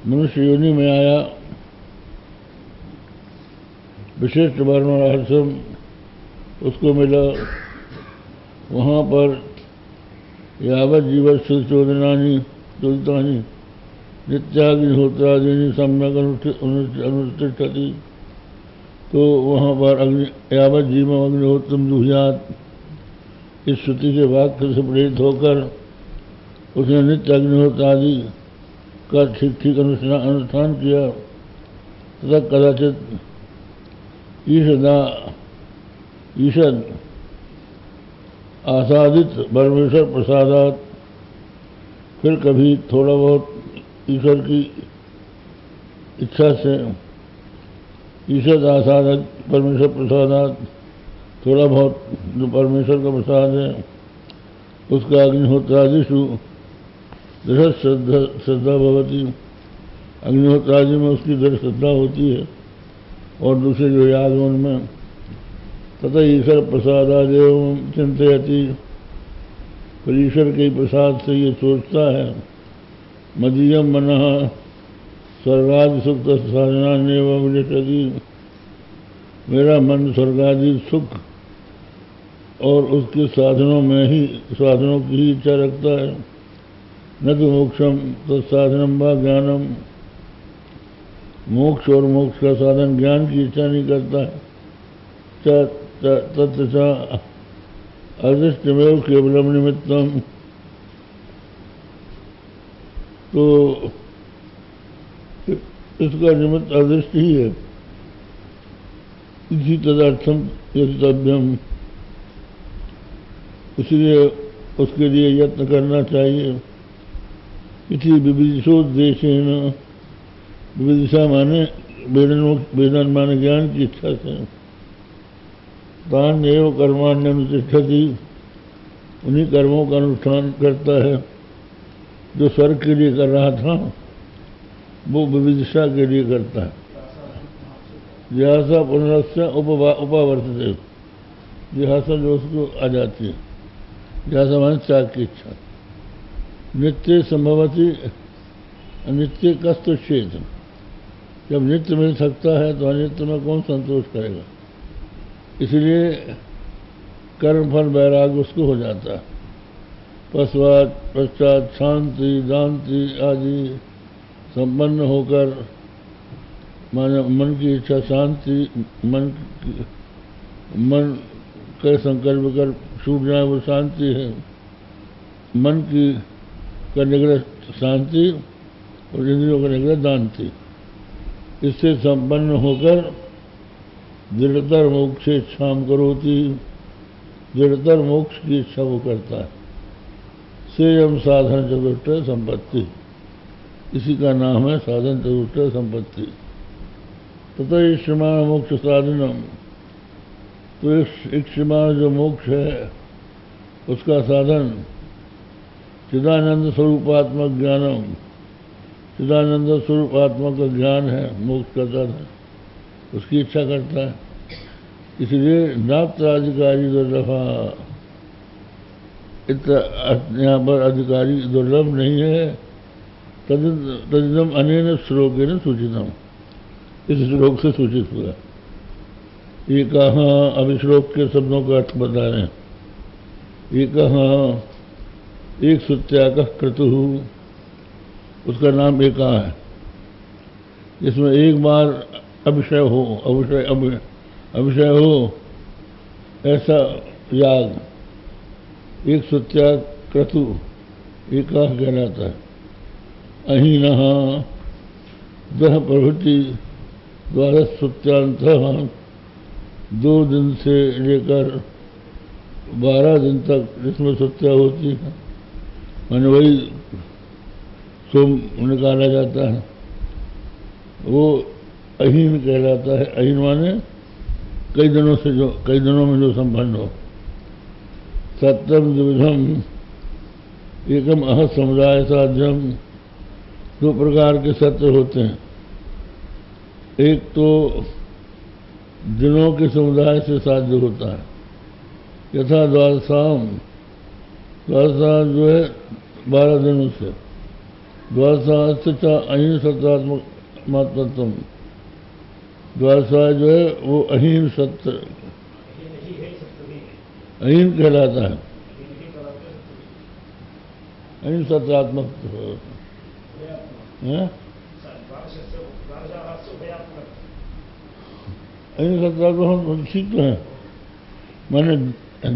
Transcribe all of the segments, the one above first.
मनुष्य योनि में आया, विशिष्ट वर्ण और आश्रम उसको मिला। वहाँ पर यावत जीवन सुचोदनानी चोदितानी नित्याग्निहोत्रादीनि सम्यक अनुष्ठति। तो वहाँ पर यावत जीवम अग्निहोत्रम जुहुयात, इस श्रुति के वाक्य से प्रेरित होकर उसने नित्य अग्निहोत्र आदि का ठीक ठीक अनुष्ठान किया। तथा कदाचित ईषद आसादित परमेश्वर प्रसादात, फिर कभी थोड़ा बहुत ईश्वर की इच्छा से, ईषद आसादित परमेश्वर प्रसादात, थोड़ा बहुत जो परमेश्वर का प्रसाद है उसका अग्निहोत्रादिषु दृढ़ श्रद्धा भवती, अग्निहोत्रादि में उसकी दृढ़ श्रद्धा होती है। और दूसरे जो याग उनमें तथा ईश्वर प्रसादादेव चिंतयति, फिर ईश्वर के प्रसाद से ये सोचता है, मदीयम मनः स्वर्गादि सुख साधनान्येव विलिखति, मेरा मन स्वर्गादि सुख और उसके साधनों में ही, साधनों की ही इच्छा रखता है। न तो मोक्षम तत्साधनम व ज्ञानम, मोक्ष और मोक्ष का साधन ज्ञान की इच्छा नहीं करता है। तत्व अदृष्टमेव केवलम निमित्तम, तो इसका निमित्त अदृष्ट ही है। इसी तदर्थम यतितव्यम, इसलिए उसके लिए यत्न करना चाहिए। इसी विविदिशोद्देशेन, विविदिशा माने वेदन माने ज्ञान की इच्छा से, तान एव कर्माण्यनुतिष्ठति, उन्हीं कर्मों का अनुष्ठान करता है जो स्वर्ग के लिए कर रहा था, वो विविदिशा के लिए करता है। जिहासा पुनरस्य उपावर्तते, जिहासा जो उसको आ जाती है, जिहासा माने त्याग की इच्छा। नित्य संभवती अनित्य कस्तुच्छेद, जब नित्य मिल सकता है तो अनित्य में कौन संतोष करेगा। इसलिए कर्मफल वैराग्य उसको हो जाता है। पश्चात शांति दांति आदि संपन्न होकर, माने मन की इच्छा शांति, मन के संकल्प कर छूट जाए वो शांति है। मन की का निग्रह शांति और इंद्रियों का निग्रह दांति। इससे संपन्न होकर दृढ़तर मोक्ष इच्छाम करोति, दृढ़तर मोक्ष की इच्छा वो करता है। सेयम साधन चतुष्टय संपत्ति, इसी का नाम है साधन चतुष्टय संपत्ति। तथा इष्यमाण मोक्ष साधनम, तो इष्यमाण जो मोक्ष है उसका साधन चिदानंद स्वरूपात्मक ज्ञानम, चिदानंद स्वरूपात्मक का ज्ञान है मोक्ष का साधन, उसकी इच्छा करता है। इसलिए नाप्ताधिकारी दुर्लभा, यहाँ पर अधिकारी दुर्लभ नहीं है। तदिदम अनेन श्लोकेन सूचितम, इस श्लोक से सूचित हुआ। ये कहाँ अभी श्लोक के शब्दों का अर्थ बता रहे हैं। ये कहाँ एक सुत्याग क्रतु, उसका नाम एका है, जिसमें एक बार अभिषय हो, अभिषय हो ऐसा याग, एक सुत्याग क्रतु एका कहलाता है। अहीनः दह प्रभृति द्वादश सुत्यांत, 2 दिन से लेकर 12 दिन तक जिसमें सुत्या होती है, मैंने वही सोम निकाला जाता है, वो अहीन कहलाता है। अहीन माने कई दिनों में जो संपन्न हो। सत्यम द्विविधम एकम अह समुदाय साध्यम, 2 प्रकार के सत्य होते हैं। एक तो दिनों के समुदाय से साध्य होता है, यथा द्वादशाम, द्वादशा जो है 12 दिनों से, द्वादशास्त्र अहीन सत्यात्मक मात्रत्व। द्वादशा जो है वो अहीन सत्य, अहीन कहलाता है, अहीन सत्यात्मक है। अहीन सत्यात्मक हम ठीक तो है, माने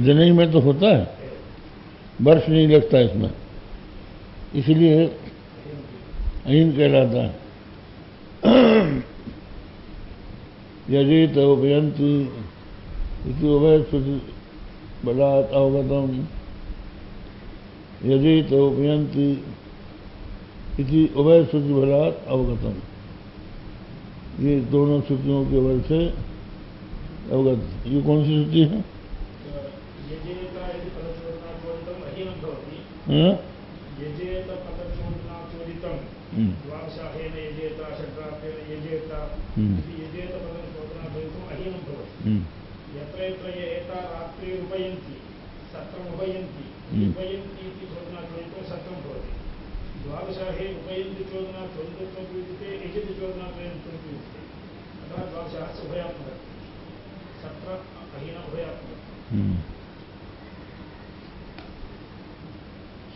जनई में तो होता है, वर्ष नहीं लगता इसमें, इसलिए अहीन कहलाता है। यजेत उपयंती इति उभय श्रुति बलात् अवगतम। यजेत उपयंती इति उभय श्रुति बलात् अवगतम, ये दोनों श्रुतियों के बल से अवगत। ये कौन सी श्रुति है?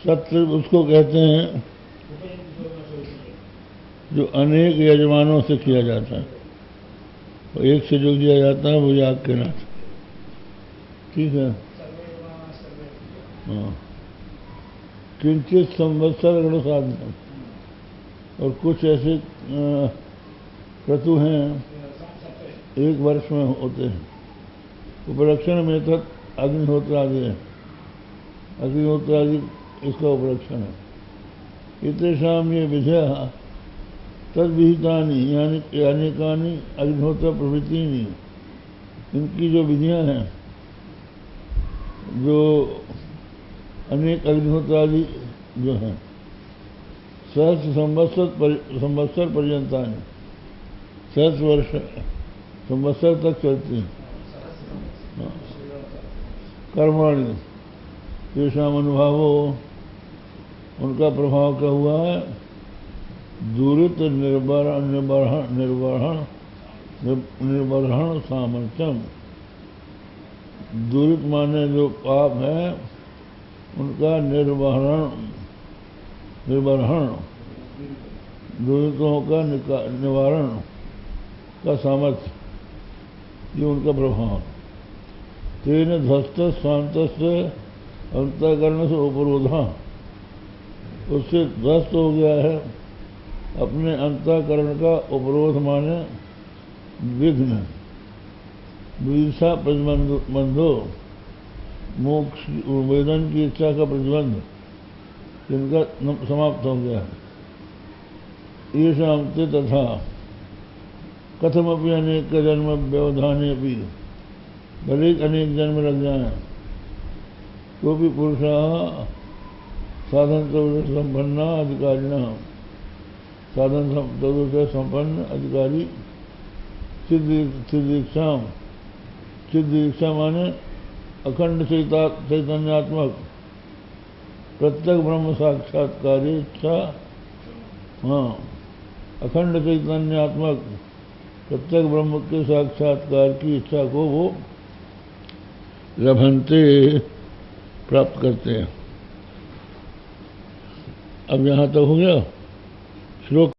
सत्र उसको कहते हैं जो अनेक यजमानों से किया जाता है, और एक से जो किया जाता है वो याग के नाथ। ठीक है। हाँ, किंचित संवत्सर गण साधन, और कुछ ऐसे क्रतु हैं एक वर्ष में होते हैं। उपलक्षण में तक अग्निहोत्र आदि है, अग्निहोत्र आदि इसका उपलक्षण है। इतेषाम ये विधया तद विहितानि यानी अनेकानि अग्निहोत्र प्रभृतिनी, इनकी जो विधियां हैं, जो अनेक अग्निहोत्र आदि जो हैं, सहस्र संवत्सर पर्यंतानि, सहस्र वर्ष संवत्सर तक चलती हैं। कर्माणि तेषाम अनुभावो, उनका प्रभाव क्या हुआ है? दूरित निर्वहन सामर्थ्यम। दूरित माने जो पाप है उनका निर्वहन, दूरितों का निवारण का सामर्थ्य, ये उनका प्रभाव। तेन ध्वस्त स्वांत से अंतःकरण से उपरोधा, उससे ध्वस्त हो गया है अपने अंतःकरण का उपरोध, माने विघ्न, विदिशा प्रतिबंधो, मोक्ष वेदन की इच्छा का प्रतिबंध, इनका समाप्त हो गया है। ये शांति तथा कथमपि अनेक जन्म व्यवधाने भी, भले अनेक जन्म लग जाए तो भी पुरुषा साधन चतुर्दश संपन्ना अधिकारिणा, साधन चतुर्दश संपन्न अधिकारी सिद्धीक्षा माने अखंड चैतन्यात्मक प्रत्येक ब्रह्म साक्षात्कारी इच्छा। हाँ, अखंड चैतन्यात्मक प्रत्येक ब्रह्म के साक्षात्कार की इच्छा को वो लभंते, प्राप्त करते हैं। अब यहाँ तक हो गया श्लोक।